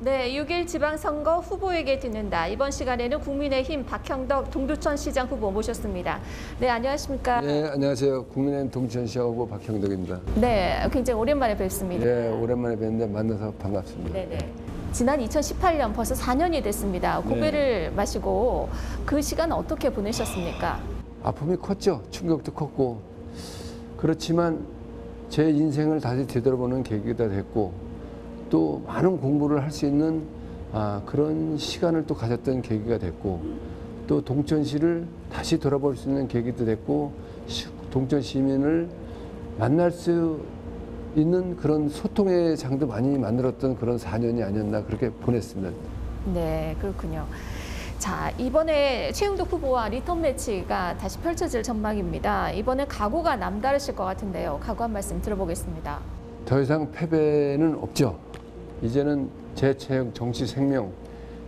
네, 6일 지방선거 후보에게 듣는다. 이번 시간에는 국민의힘 박형덕 동두천시장 후보 모셨습니다. 네, 안녕하십니까? 네, 안녕하세요. 국민의힘 동두천시장 후보 박형덕입니다. 네, 굉장히 오랜만에 뵙습니다. 네, 오랜만에 뵙는데 만나서 반갑습니다. 네네. 지난 2018년 벌써 4년이 됐습니다. 고배를 마시고 그 시간 어떻게 보내셨습니까? 아픔이 컸죠. 충격도 컸고. 그렇지만 제 인생을 다시 되돌아보는 계기가 됐고 또 많은 공부를 할 수 있는 그런 시간을 또 가졌던 계기가 됐고 또 동천시를 다시 돌아볼 수 있는 계기도 됐고 동천 시민을 만날 수 있는 그런 소통의 장도 많이 만들었던 그런 4년이 아니었나 그렇게 보냈습니다. 네, 그렇군요. 자, 이번에 최영덕 후보와 리턴 매치가 다시 펼쳐질 전망입니다. 이번에 각오가 남다르실 것 같은데요. 각오 한 말씀 들어보겠습니다. 더 이상 패배는 없죠. 이제는 제 정치 생명,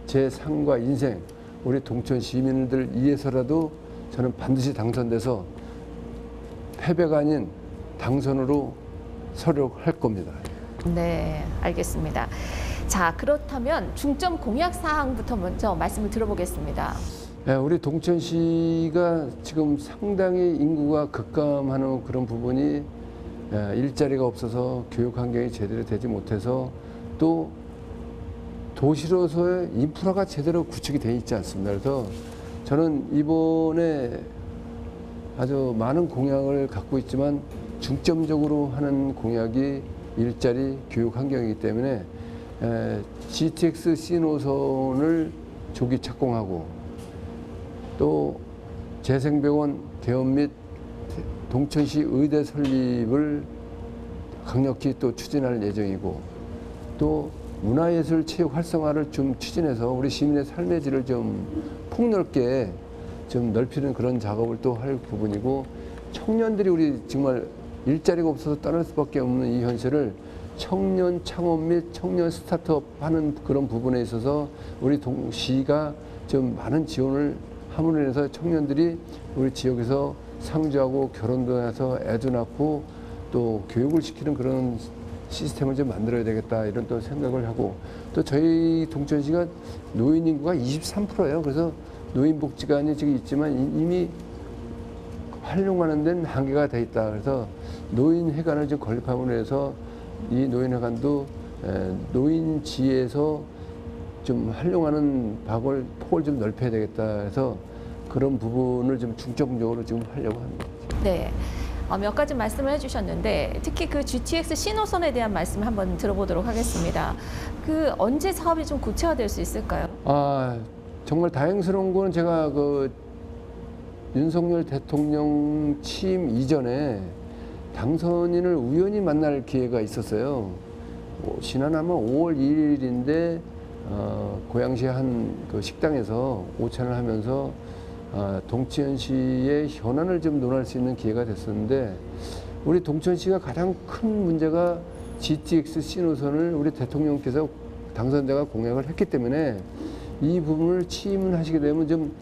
제 삶과 인생, 우리 동천 시민들 위해서라도 저는 반드시 당선돼서 패배가 아닌 당선으로 서력할 겁니다. 네, 알겠습니다. 자, 그렇다면 중점 공약 사항부터 먼저 말씀을 들어보겠습니다. 네, 우리 동천시가 지금 상당히 인구가 급감하는 그런 부분이 일자리가 없어서 교육 환경이 제대로 되지 못해서 또 도시로서의 인프라가 제대로 구축이 되어 있지 않습니다. 그래서 저는 이번에 아주 많은 공약을 갖고 있지만 중점적으로 하는 공약이 일자리, 교육 환경이기 때문에 GTX C 노선을 조기 착공하고 또 재생병원 개업 및 동천시 의대 설립을 강력히 또 추진할 예정이고 또 문화예술 체육 활성화를 좀 추진해서 우리 시민의 삶의 질을 좀 폭넓게 좀 넓히는 그런 작업을 또 할 부분이고 청년들이 우리 정말 일자리가 없어서 떠날 수밖에 없는 이 현실을 청년 창업 및 청년 스타트업 하는 그런 부분에 있어서 우리 동시가 좀 많은 지원을 함으로 인해서 청년들이 우리 지역에서 상주하고 결혼도 해서 애도 낳고 또 교육을 시키는 그런 시스템을 좀 만들어야 되겠다 이런 또 생각을 하고 또 저희 동천시가 노인 인구가 23%예요. 그래서 노인복지관이 지금 있지만 이미 활용하는 데는 한계가 돼 있다. 그래서 노인회관을 좀 건립함으로 해서 이 노인회관도 노인지에서 좀 활용하는 폭을 좀 넓혀야 되겠다 해서 그런 부분을 좀 중점적으로 지금 하려고 합니다. 네. 몇 가지 말씀을 해주셨는데 특히 그 GTX 신호선에 대한 말씀 한번 들어보도록 하겠습니다. 그 언제 사업이 좀 구체화될 수 있을까요? 정말 다행스러운 거는 제가 그 윤석열 대통령 취임 이전에 당선인을 우연히 만날 기회가 있었어요. 지난 아마 5월 2일인데 고양시 한 그 식당에서 오찬을 하면서 동천시의 현안을 좀 논할 수 있는 기회가 됐었는데 우리 동천시가 가장 큰 문제가 GTX C 노선을 우리 대통령께서 당선자가 공약을 했기 때문에 이 부분을 취임하시게 되면 좀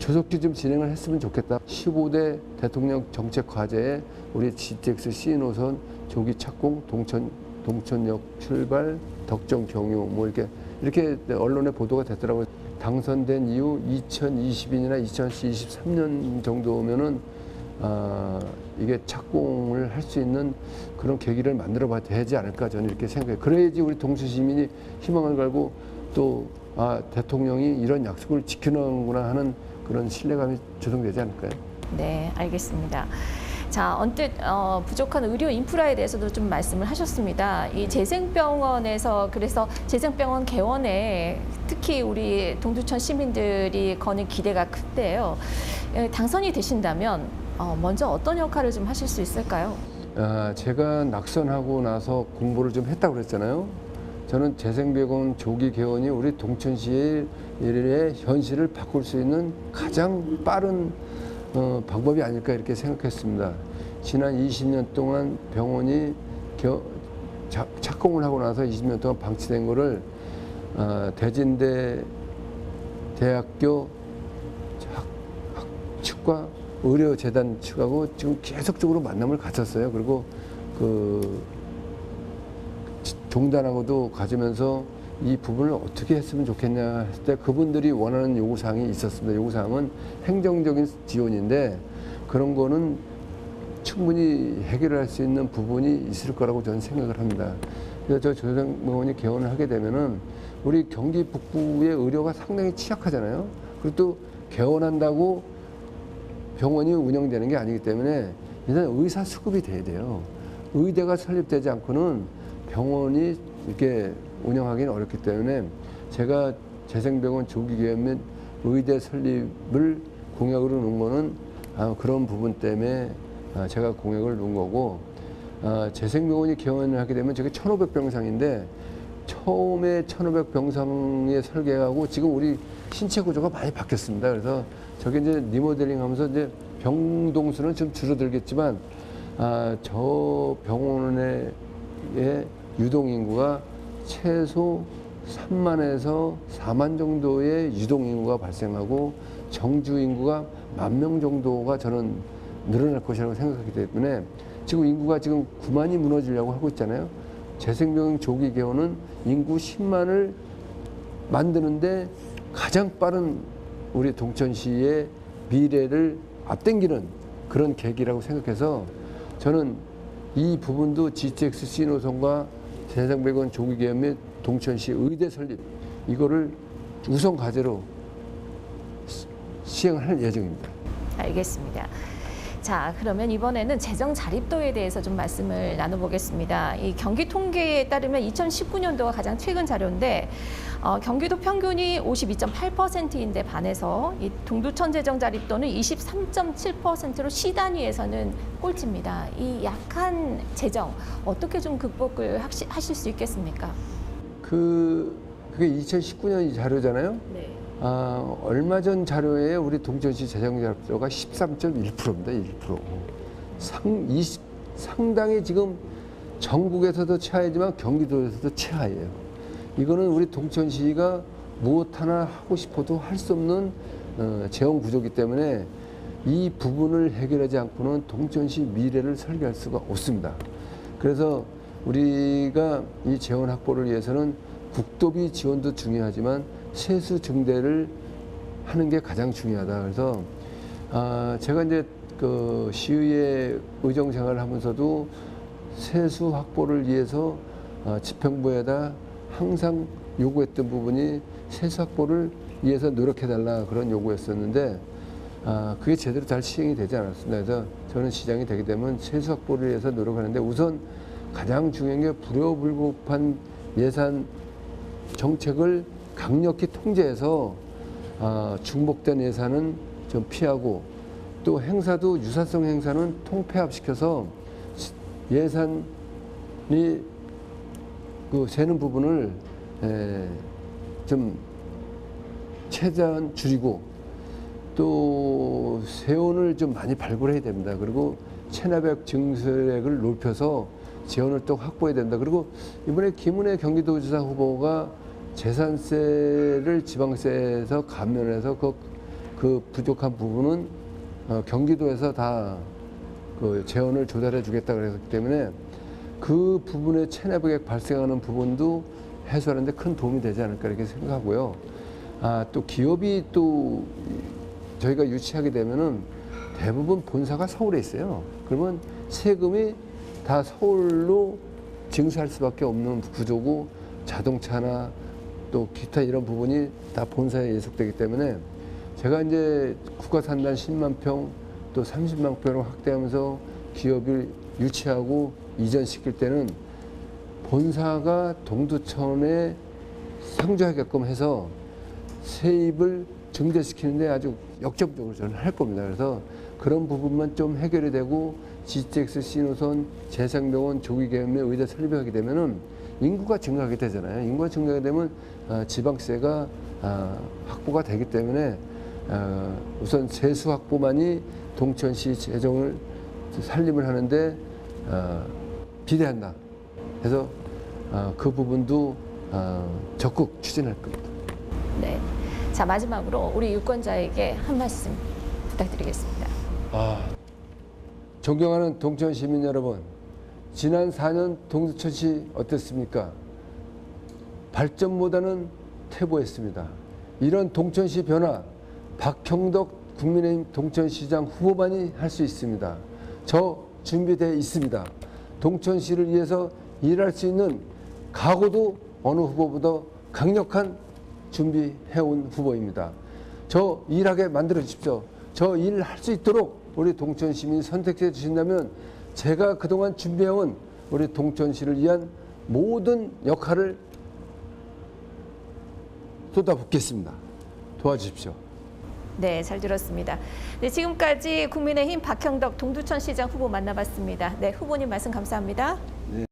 조속히 좀 진행을 했으면 좋겠다. 15대 대통령 정책 과제에 우리 GTX C 노선 조기 착공, 동천역 출발, 덕정 경유 뭐 이렇게 언론에 보도가 됐더라고요. 당선된 이후 2022년이나 2023년 정도면은 이게 착공을 할 수 있는 그런 계기를 만들어 봐야 되지 않을까 저는 이렇게 생각해요. 그래야지 우리 동천 시민이 희망을 걸고 또 대통령이 이런 약속을 지키는구나 하는 그런 신뢰감이 조성되지 않을까요? 네, 알겠습니다. 자, 언뜻 부족한 의료 인프라에 대해서도 좀 말씀을 하셨습니다. 이 재생병원에서 그래서 재생병원 개원에 특히 우리 동두천 시민들이 거는 기대가 큰데요. 당선이 되신다면 먼저 어떤 역할을 좀 하실 수 있을까요? 제가 낙선하고 나서 공부를 좀 했다고 그랬잖아요. 저는 재생병원 조기 개원이 우리 동천시의 현실을 바꿀 수 있는 가장 빠른 방법이 아닐까 이렇게 생각했습니다. 지난 20년 동안 병원이 착공을 하고 나서 20년 동안 방치된 거를 대진대 대학교 측과 의료재단 측하고 지금 계속적으로 만남을 가졌어요. 그리고 그 종단하고도 가지면서 이 부분을 어떻게 했으면 좋겠냐 했을 때 그분들이 원하는 요구사항이 있었습니다. 요구사항은 행정적인 지원인데 그런 거는 충분히 해결할 수 있는 부분이 있을 거라고 저는 생각을 합니다. 그래서 저 재생병원이 개원을 하게 되면은 우리 경기 북부의 의료가 상당히 취약하잖아요. 그리고 또 개원한다고 병원이 운영되는 게 아니기 때문에 일단 의사 수급이 돼야 돼요. 의대가 설립되지 않고는 병원이 이렇게 운영하기는 어렵기 때문에 제가 재생병원 조기 개원 및 의대 설립을 공약으로 놓은 거는 그런 부분 때문에 제가 공약을 놓은 거고, 재생병원이 개원을 하게 되면 저게 1,500병상인데 처음에 1,500병상에 설계하고 지금 우리 신체 구조가 많이 바뀌었습니다. 그래서 저게 이제 리모델링 하면서 이제 병동수는 좀 줄어들겠지만 저 병원의 유동 인구가 최소 3만에서 4만 정도의 유동 인구가 발생하고 정주 인구가 10,000명 정도가 저는 늘어날 것이라고 생각하기 때문에 지금 인구가 지금 9만이 무너지려고 하고 있잖아요. 재생병원 조기 개원은 인구 10만을 만드는데 가장 빠른 우리 동천시의 미래를 앞당기는 그런 계기라고 생각해서 저는 이 부분도 GTX-C 노선과 재생병원 조기 개원 및 동천시 의대 설립 이거를 우선 과제로 시행할 예정입니다. 알겠습니다. 자, 그러면 이번에는 재정 자립도에 대해서 좀 말씀을 나눠보겠습니다. 이 경기 통계에 따르면 2019년도가 가장 최근 자료인데 경기도 평균이 52.8%인데 반해서 이 동두천 재정 자립도는 23.7%로 시 단위에서는 꼴찌입니다. 이 약한 재정 어떻게 좀 극복을 하실 수 있겠습니까? 그게 2019년 자료잖아요. 네. 얼마 전 자료에 우리 동천시 재정자립도가 13.1%입니다. 1%. 상당히 지금 전국에서도 최하이지만 경기도에서도 최하예요. 이거는 우리 동천시가 무엇 하나 하고 싶어도 할 수 없는 재원 구조이기 때문에 이 부분을 해결하지 않고는 동천시 미래를 설계할 수가 없습니다. 그래서 우리가 이 재원 확보를 위해서는 국도비 지원도 중요하지만 세수 증대를 하는 게 가장 중요하다. 그래서 제가 이제 그 시의회 의정 생활을 하면서도 세수 확보를 위해서 집행부에다 항상 요구했던 부분이 세수 확보를 위해서 노력해달라 그런 요구였었는데 그게 제대로 잘 시행이 되지 않았습니다. 그래서 저는 시장이 되게 되면 세수 확보를 위해서 노력하는데 우선 가장 중요한 게 불효불급한 예산 정책을 강력히 통제해서 중복된 예산은 좀 피하고 또 행사도 유사성 행사는 통폐합시켜서 예산이 그 새는 부분을 좀 최대한 줄이고 또 세원을 좀 많이 발굴해야 됩니다. 그리고 체납액 증설액을 높여서 재원을 또 확보해야 된다. 그리고 이번에 김은혜 경기도지사 후보가 재산세를 지방세에서 감면해서 그 부족한 부분은 경기도에서 다 그 재원을 조달해 주겠다 그랬기 때문에 그 부분에 체납액 발생하는 부분도 해소하는 데 큰 도움이 되지 않을까 이렇게 생각하고요. 또 기업이 또 저희가 유치하게 되면은 대부분 본사가 서울에 있어요. 그러면 세금이 다 서울로 징수할 수밖에 없는 구조고 자동차나 또 기타 이런 부분이 다 본사에 예속되기 때문에 제가 이제 국가산단 10만 평 또 30만 평을 확대하면서 기업을 유치하고 이전시킬 때는 본사가 동두천에 상주하게끔 해서 세입을 증대시키는데 아주 역점적으로 저는 할 겁니다. 그래서 그런 부분만 좀 해결이 되고 GTX-C 노선, 재생병원, 조기개원 및 의대 설립하게 되면은 인구가 증가하게 되잖아요. 인구가 증가하게 되면 지방세가 확보가 되기 때문에 우선 세수 확보만이 동천시 재정을 살림을 하는데 비대한다. 그래서 그 부분도 적극 추진할 겁니다. 네. 자, 마지막으로 우리 유권자에게 한 말씀 부탁드리겠습니다. 존경하는 동천 시민 여러분, 지난 4년 동두천시 어땠습니까? 발전보다는 퇴보했습니다. 이런 동천시 변화 박형덕 국민의힘 동천시장 후보만이 할 수 있습니다. 저 준비되어 있습니다. 동천시를 위해서 일할 수 있는 각오도 어느 후보보다 강력한 준비해온 후보입니다. 저 일하게 만들어 주십시오. 저 일 할 수 있도록 우리 동천 시민이 선택해 주신다면 제가 그동안 준비해온 우리 동천시를 위한 모든 역할을 쏟아붓겠습니다. 도와주십시오. 네, 잘 들었습니다. 네, 지금까지 국민의힘 박형덕 동두천시장 후보 만나봤습니다. 네, 후보님 말씀 감사합니다. 네.